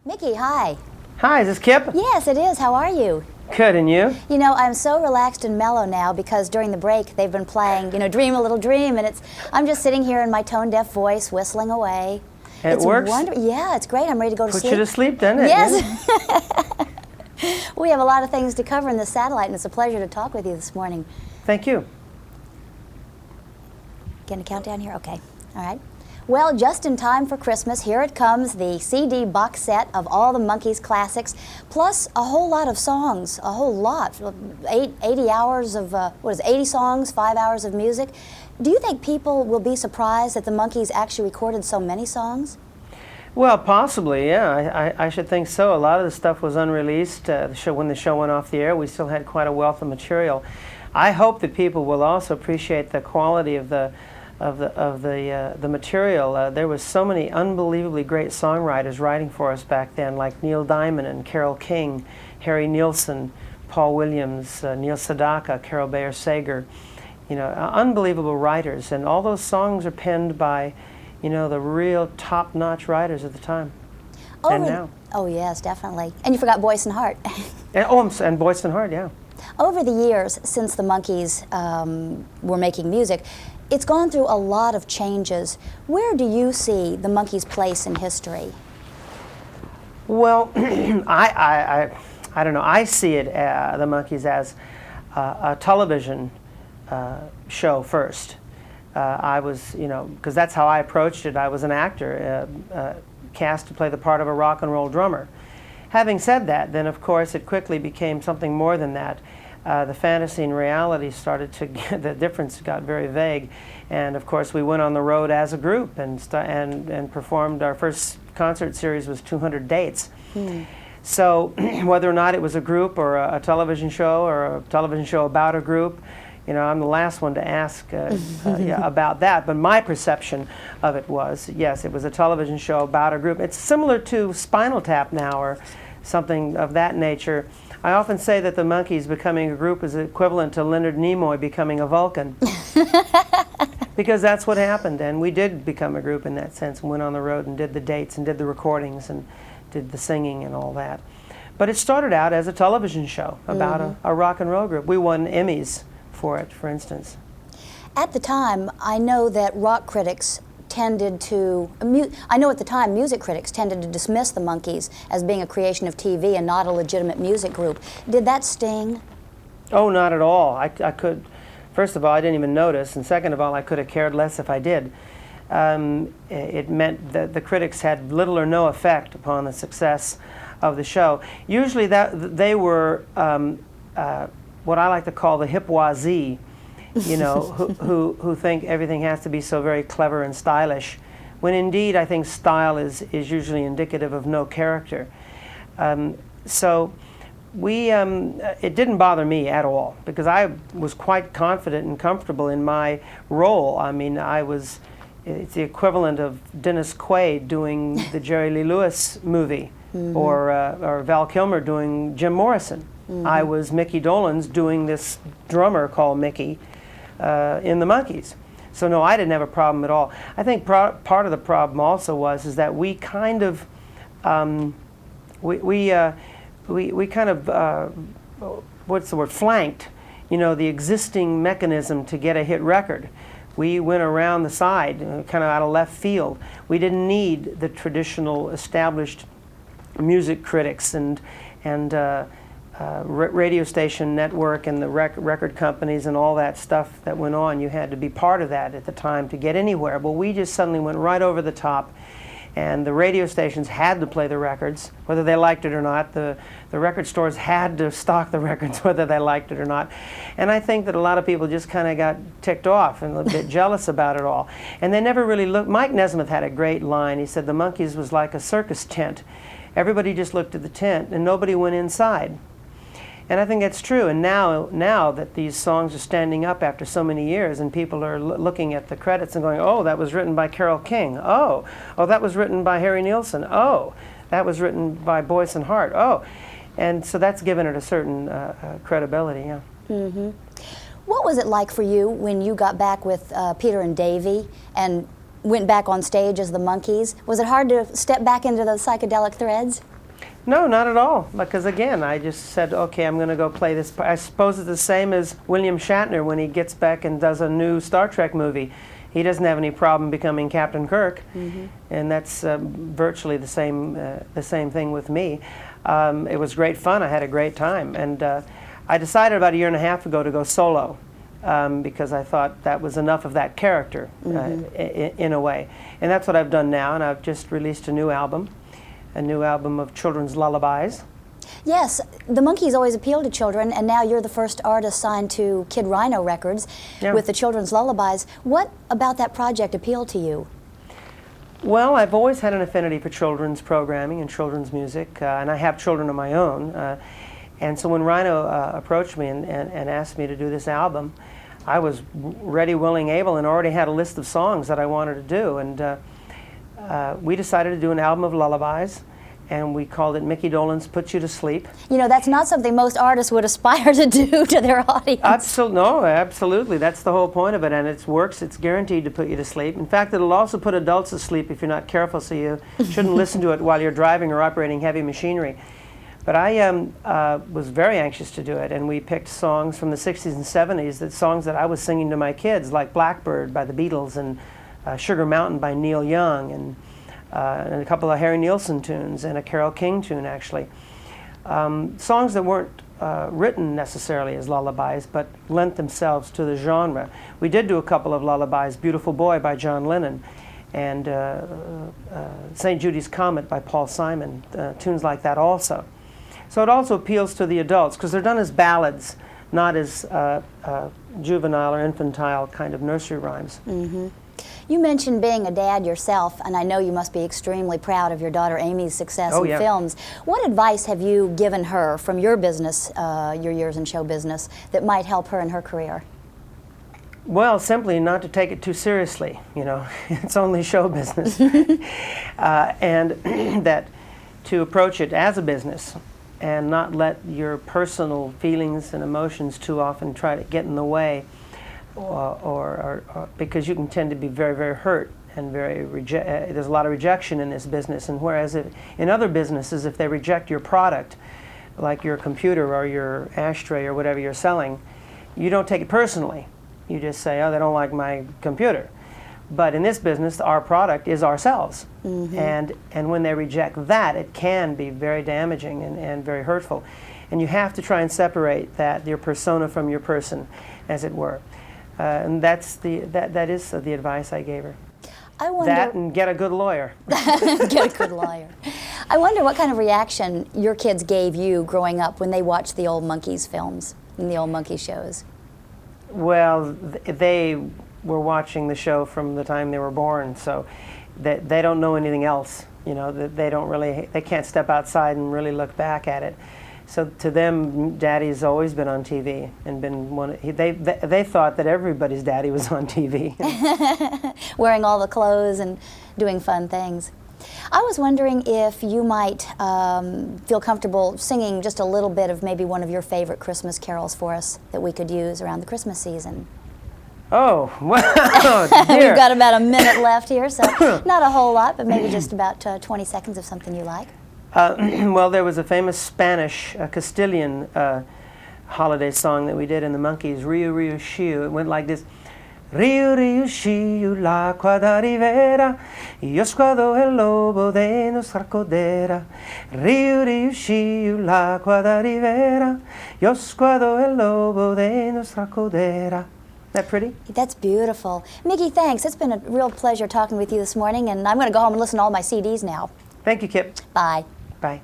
Micky, hi. Hi, is this Kip? Yes, it is. How are you? Good, and you? You know, I'm so relaxed and mellow now because during the break they've been playing, Dream a Little Dream, and I'm just sitting here in my tone-deaf voice whistling away. It works? Yeah, it's great. I'm ready to go to sleep. Put you to sleep, doesn't it? Yes. We have a lot of things to cover in the satellite, and it's a pleasure to talk with you this morning. Thank you. Getting a countdown here? Okay. All right. Well, just in time for Christmas, here it comes, the CD box set of all the Monkees classics, plus a whole lot of songs, a whole lot, 80 hours of, 80 songs, 5 hours of music. Do you think people will be surprised that the Monkees actually recorded so many songs? Well, possibly, yeah. I should think so. A lot of the stuff was unreleased when the show went off the air. We still had quite a wealth of material. I hope that people will also appreciate the quality of the material. There was so many unbelievably great songwriters writing for us back then, like Neil Diamond and Carole King, Harry Nilsson, Paul Williams, Neil Sedaka, Carol Bayer Sager. Unbelievable writers, and all those songs are penned by, the real top-notch writers at the time. And now. Oh yes, definitely. And you forgot Boyce and Hart. and Boyce and Hart, yeah. Over the years, since the Monkees were making music, it's gone through a lot of changes. Where do you see the Monkees' place in history? Well, I don't know. I see it, the Monkees, as a television show first. I was, because that's how I approached it. I was an actor, cast to play the part of a rock and roll drummer. Having said that, then of course it quickly became something more than that. The fantasy and reality started to get, the difference got very vague, and of course we went on the road as a group and performed. Our first concert series was 200 dates. So whether or not it was a group or a television show or a television show about a group, I'm the last one to ask about that, but my perception of it was, yes, it was a television show about a group. It's similar to Spinal Tap now, or something of that nature. I often say that the Monkees becoming a group is equivalent to Leonard Nimoy becoming a Vulcan. Because that's what happened, and we did become a group in that sense, and went on the road and did the dates and did the recordings and did the singing and all that. But it started out as a television show about a rock and roll group. We won Emmys for it, for instance. At the time, I know that rock critics tended to, at the time music critics tended to dismiss the Monkees as being a creation of TV and not a legitimate music group. Did that sting? Oh, not at all. First of all, I didn't even notice, and second of all, I could have cared less if I did. It meant that the critics had little or no effect upon the success of the show. Usually they were what I like to call the hippoisie, who think everything has to be so very clever and stylish, when indeed I think style is usually indicative of no character. So it didn't bother me at all, because I was quite confident and comfortable in my role. I mean, it's the equivalent of Dennis Quaid doing the Jerry Lee Lewis movie, or Val Kilmer doing Jim Morrison. I was Micky Dolenz doing this drummer called Micky in the Monkees. So no, I didn't have a problem at all. I think part of the problem also is that we kind of flanked, the existing mechanism to get a hit record. We went around the side, kind of out of left field. We didn't need the traditional established music critics and radio station network and the record companies and all that stuff that went on. You had to be part of that at the time to get anywhere. Well, we just suddenly went right over the top, and the radio stations had to play the records, whether they liked it or not. The record stores had to stock the records, whether they liked it or not. And I think that a lot of people just kind of got ticked off and a little bit jealous about it all. And they never really looked. Mike Nesmith had a great line. He said the Monkees was like a circus tent. Everybody just looked at the tent and nobody went inside. And I think that's true. And now that these songs are standing up after so many years, and people are looking at the credits and going, oh, that was written by Carole King. Oh, that was written by Harry Nilsson. Oh, that was written by Boyce and Hart. Oh, and so that's given it a certain credibility. Yeah. What was it like for you when you got back with Peter and Davey and went back on stage as the Monkees? Was it hard to step back into those psychedelic threads? No, not at all. Because again, I just said, okay, I'm going to go play this. I suppose it's the same as William Shatner when he gets back and does a new Star Trek movie. He doesn't have any problem becoming Captain Kirk, and that's virtually the same thing with me. It was great fun. I had a great time, and I decided about a year and a half ago to go solo. Because I thought that was enough of that character in a way. And that's what I've done now, and I've just released a new album of children's lullabies. Yes, the Monkees always appeal to children, and now you're the first artist signed to Kid Rhino Records with the children's lullabies. What about that project appealed to you? Well, I've always had an affinity for children's programming and children's music, and I have children of my own. And so when Rhino approached me and asked me to do this album, I was ready, willing, able, and already had a list of songs that I wanted to do. And we decided to do an album of lullabies, and we called it Micky Dolenz Puts You to Sleep. You know, that's not something most artists would aspire to do to their audience. No, absolutely. That's the whole point of it, and it works. It's guaranteed to put you to sleep. In fact, it'll also put adults to sleep if you're not careful, so you shouldn't listen to it while you're driving or operating heavy machinery. But I was very anxious to do it, and we picked songs from the 60s and 70s, songs that I was singing to my kids, like Blackbird by the Beatles and Sugar Mountain by Neil Young, and a couple of Harry Nilsson tunes and a Carole King tune, actually. Songs that weren't written necessarily as lullabies, but lent themselves to the genre. We did do a couple of lullabies, Beautiful Boy by John Lennon, and St. Judy's Comet by Paul Simon, tunes like that also. So it also appeals to the adults, because they're done as ballads, not as juvenile or infantile kind of nursery rhymes. You mentioned being a dad yourself, and I know you must be extremely proud of your daughter Amy's success in films. What advice have you given her from your business, your years in show business, that might help her in her career? Well, simply not to take it too seriously, you know. It's only show business. And that to approach it as a business, and not let your personal feelings and emotions too often try to get in the way, or because you can tend to be very, very hurt and there's a lot of rejection in this business. And whereas in other businesses, if they reject your product, like your computer or your ashtray or whatever you're selling, you don't take it personally. You just say, oh, they don't like my computer. But in this business, our product is ourselves. And when they reject that, it can be very damaging and very hurtful. And you have to try and separate your persona from your person, as it were. And that is the advice I gave her. I wonder, that and get a good lawyer. Get a good lawyer. I wonder what kind of reaction your kids gave you growing up when they watched the old Monkees films and the old Monkee shows. Well, they were watching the show from the time they were born, so they don't know anything else. You know, they can't step outside and really look back at it. So to them, Daddy's always been on TV and been they thought that everybody's daddy was on TV. Wearing all the clothes and doing fun things. I was wondering if you might feel comfortable singing just a little bit of maybe one of your favorite Christmas carols for us that we could use around the Christmas season. Oh, wow, dear. We've got about a minute left here, so not a whole lot, but maybe just about 20 seconds of something you like. Well, there was a famous Spanish, Castilian holiday song that we did in the Monkees, Rio, Rio, Shiu. It went like this. Rio, Rio, Shiu, l'acqua da rivera, io sguardo il lobo de nostra codera. Rio, Rio, Shiu, l'acqua da rivera, io sguardo il lobo de nostra codera. Isn't that pretty? That's beautiful. Micky, thanks. It's been a real pleasure talking with you this morning, and I'm going to go home and listen to all my CDs now. Thank you, Kip. Bye. Bye.